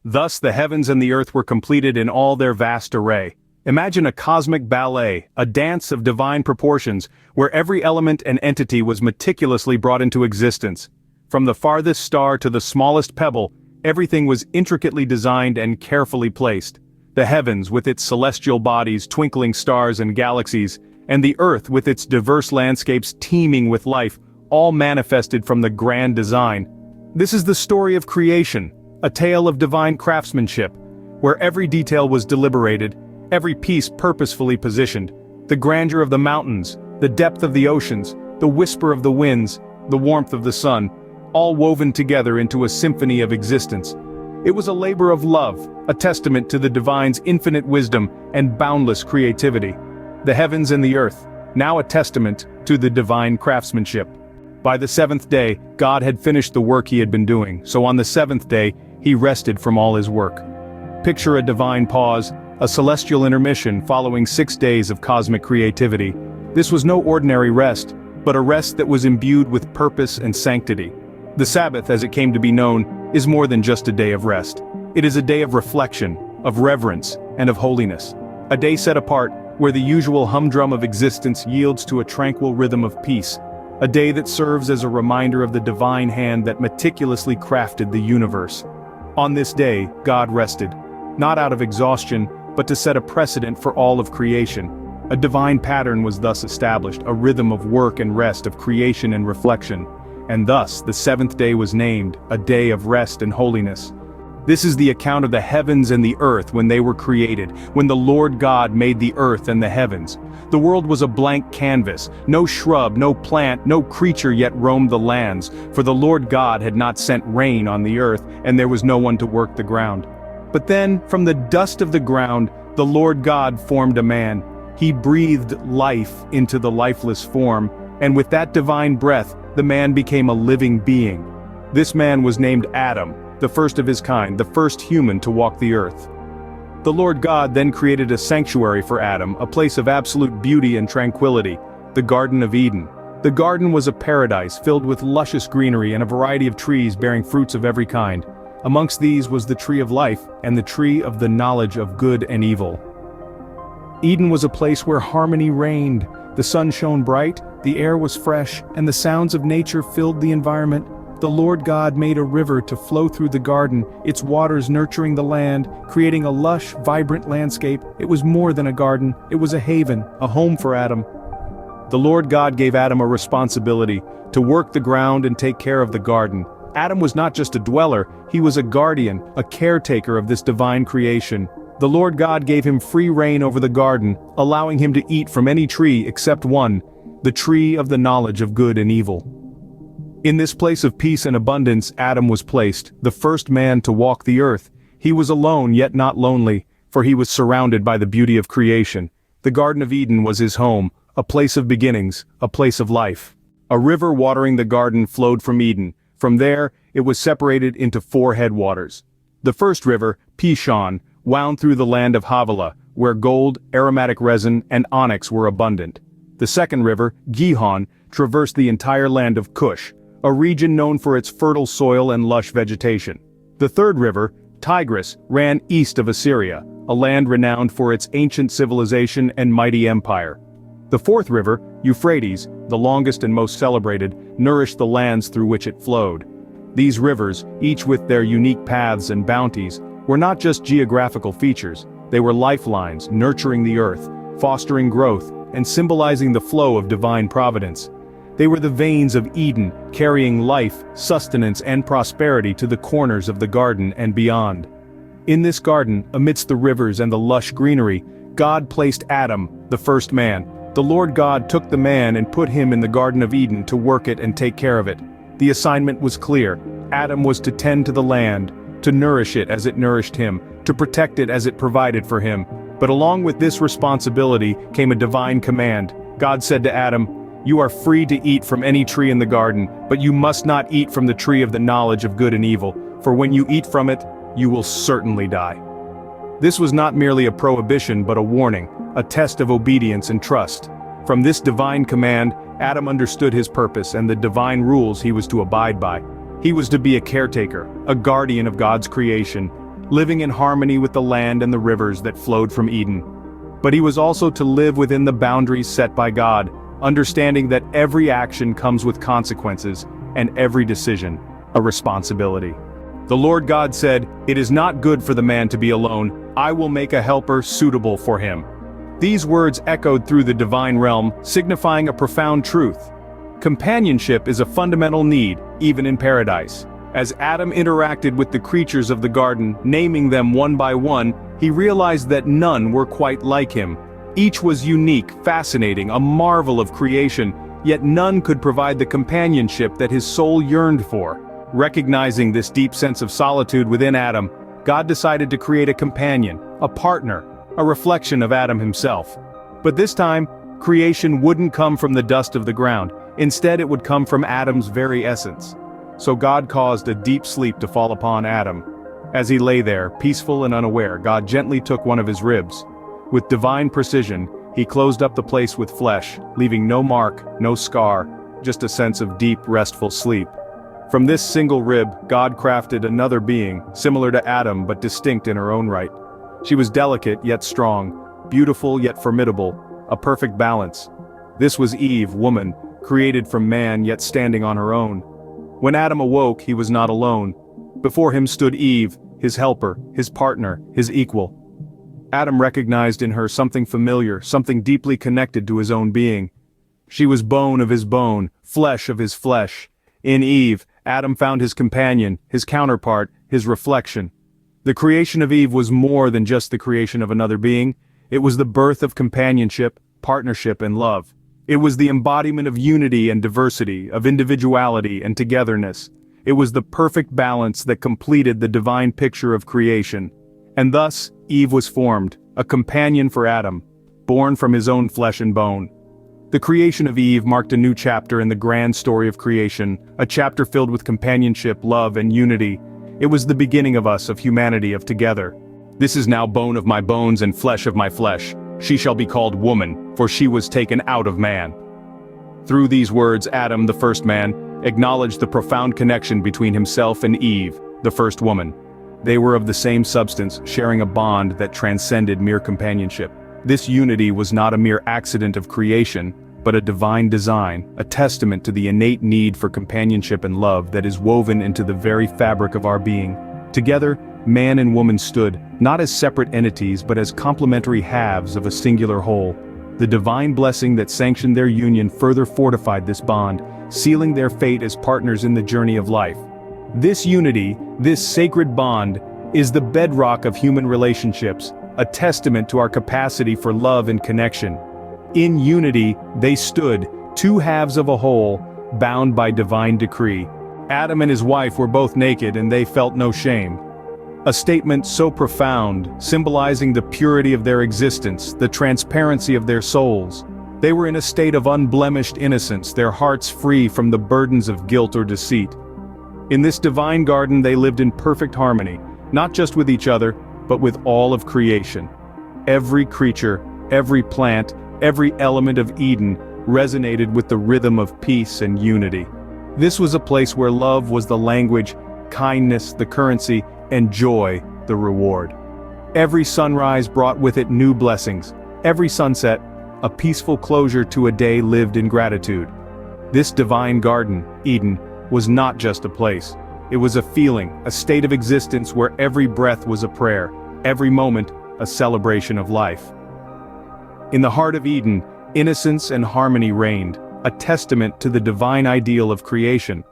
Thus the heavens and the earth were completed in all their vast array. Imagine a cosmic ballet, a dance of divine proportions, where every element and entity was meticulously brought into existence. From the farthest star to the smallest pebble, everything was intricately designed and carefully placed. The heavens with its celestial bodies, twinkling stars and galaxies, and the earth with its diverse landscapes teeming with life, all manifested from the grand design. This is the story of creation, a tale of divine craftsmanship, where every detail was deliberated, every piece purposefully positioned. The grandeur of the mountains, the depth of the oceans, the whisper of the winds, the warmth of the sun, all woven together into a symphony of existence. It was a labor of love, a testament to the divine's infinite wisdom and boundless creativity. The heavens and the earth, now a testament to the divine craftsmanship. By the seventh day, God had finished the work he had been doing, so on the seventh day, he rested from all his work. Picture a divine pause, a celestial intermission following 6 days of cosmic creativity. This was no ordinary rest, but a rest that was imbued with purpose and sanctity. The Sabbath, as it came to be known, is more than just a day of rest. It is a day of reflection, of reverence, and of holiness. A day set apart, where the usual humdrum of existence yields to a tranquil rhythm of peace. A day that serves as a reminder of the divine hand that meticulously crafted the universe. On this day, God rested, not out of exhaustion, but to set a precedent for all of creation. A divine pattern was thus established, a rhythm of work and rest, of creation and reflection. And thus, the seventh day was named, a day of rest and holiness. This is the account of the heavens and the earth when they were created, when the Lord God made the earth and the heavens. The world was a blank canvas, no shrub, no plant, no creature yet roamed the lands, for the Lord God had not sent rain on the earth, and there was no one to work the ground. But then, from the dust of the ground, the Lord God formed a man. He breathed life into the lifeless form, and with that divine breath, the man became a living being. This man was named Adam, the first of his kind, the first human to walk the earth. The Lord God then created a sanctuary for Adam, a place of absolute beauty and tranquility, the Garden of Eden. The garden was a paradise filled with luscious greenery and a variety of trees bearing fruits of every kind. Amongst these was the tree of life and the tree of the knowledge of good and evil. Eden was a place where harmony reigned. The sun shone bright, the air was fresh, and the sounds of nature filled the environment. The Lord God made a river to flow through the garden, its waters nurturing the land, creating a lush, vibrant landscape. It was more than a garden, it was a haven, a home for Adam. The Lord God gave Adam a responsibility, to work the ground and take care of the garden. Adam was not just a dweller, he was a guardian, a caretaker of this divine creation. The Lord God gave him free reign over the garden, allowing him to eat from any tree except one, the tree of the knowledge of good and evil. In this place of peace and abundance Adam was placed, the first man to walk the earth. He was alone yet not lonely, for he was surrounded by the beauty of creation. The Garden of Eden was his home, a place of beginnings, a place of life. A river watering the garden flowed from Eden. From there, it was separated into 4 headwaters. The first river, Pishon, wound through the land of Havilah, where gold, aromatic resin, and onyx were abundant. The second river, Gihon, traversed the entire land of Cush, a region known for its fertile soil and lush vegetation. The third river, Tigris, ran east of Assyria, a land renowned for its ancient civilization and mighty empire. The fourth river, Euphrates, the longest and most celebrated, nourished the lands through which it flowed. These rivers, each with their unique paths and bounties, were not just geographical features, they were lifelines nurturing the earth, fostering growth, and symbolizing the flow of divine providence. They were the veins of Eden, carrying life, sustenance, and prosperity to the corners of the garden and beyond. In this garden, amidst the rivers and the lush greenery, God placed Adam, the first man. The Lord God took the man and put him in the Garden of Eden to work it and take care of it. The assignment was clear. Adam was to tend to the land, to nourish it as it nourished him, to protect it as it provided for him. But along with this responsibility came a divine command. God said to Adam, "You are free to eat from any tree in the garden, but you must not eat from the tree of the knowledge of good and evil, for when you eat from it, you will certainly die." This was not merely a prohibition but a warning, a test of obedience and trust. From this divine command, Adam understood his purpose and the divine rules he was to abide by. He was to be a caretaker, a guardian of God's creation. living in harmony with the land and the rivers that flowed from Eden. But he was also to live within the boundaries set by God, understanding that every action comes with consequences, and every decision, a responsibility. The Lord God said, "It is not good for the man to be alone. I will make a helper suitable for him." These words echoed through the divine realm, signifying a profound truth. Companionship is a fundamental need, even in paradise. As Adam interacted with the creatures of the garden, naming them one by one, he realized that none were quite like him. Each was unique, fascinating, a marvel of creation, yet none could provide the companionship that his soul yearned for. Recognizing this deep sense of solitude within Adam, God decided to create a companion, a partner, a reflection of Adam himself. But this time, creation wouldn't come from the dust of the ground. Instead, it would come from Adam's very essence. So God caused a deep sleep to fall upon Adam. As he lay there, peaceful and unaware, God gently took one of his ribs. With divine precision, he closed up the place with flesh, leaving no mark, no scar, just a sense of deep, restful sleep. From this single rib, God crafted another being, similar to Adam but distinct in her own right. She was delicate yet strong, beautiful yet formidable, a perfect balance. This was Eve, woman, created from man yet standing on her own. When Adam awoke, he was not alone. Before him stood Eve, his helper, his partner, his equal. Adam recognized in her something familiar, something deeply connected to his own being. She was bone of his bone, flesh of his flesh. In Eve, Adam found his companion, his counterpart, his reflection. The creation of Eve was more than just the creation of another being. It was the birth of companionship, partnership, and love. It was the embodiment of unity and diversity, of individuality and togetherness. It was the perfect balance that completed the divine picture of creation. And thus, Eve was formed, a companion for Adam, born from his own flesh and bone. The creation of Eve marked a new chapter in the grand story of creation, a chapter filled with companionship, love, and unity. It was the beginning of us, of humanity, of together. "This is now bone of my bones and flesh of my flesh. She shall be called woman, for she was taken out of man." Through these words, Adam, the first man, acknowledged the profound connection between himself and Eve, the first woman. They were of the same substance, sharing a bond that transcended mere companionship. This unity was not a mere accident of creation, but a divine design, a testament to the innate need for companionship and love that is woven into the very fabric of our being. Together, man and woman stood, not as separate entities but as complementary halves of a singular whole. The divine blessing that sanctioned their union further fortified this bond, sealing their fate as partners in the journey of life. This unity, this sacred bond, is the bedrock of human relationships, a testament to our capacity for love and connection. In unity, they stood, two halves of a whole, bound by divine decree. Adam and his wife were both naked and they felt no shame. A statement so profound, symbolizing the purity of their existence, the transparency of their souls. They were in a state of unblemished innocence, their hearts free from the burdens of guilt or deceit. In this divine garden they lived in perfect harmony, not just with each other, but with all of creation. Every creature, every plant, every element of Eden resonated with the rhythm of peace and unity. This was a place where love was the language, kindness the currency, and joy the reward. Every sunrise brought with it new blessings. Every sunset, a peaceful closure to a day lived in gratitude. This divine garden, Eden, was not just a place. It was a feeling, a state of existence where every breath was a prayer, every moment a celebration of life. In the heart of Eden, innocence and harmony reigned, a testament to the divine ideal of creation.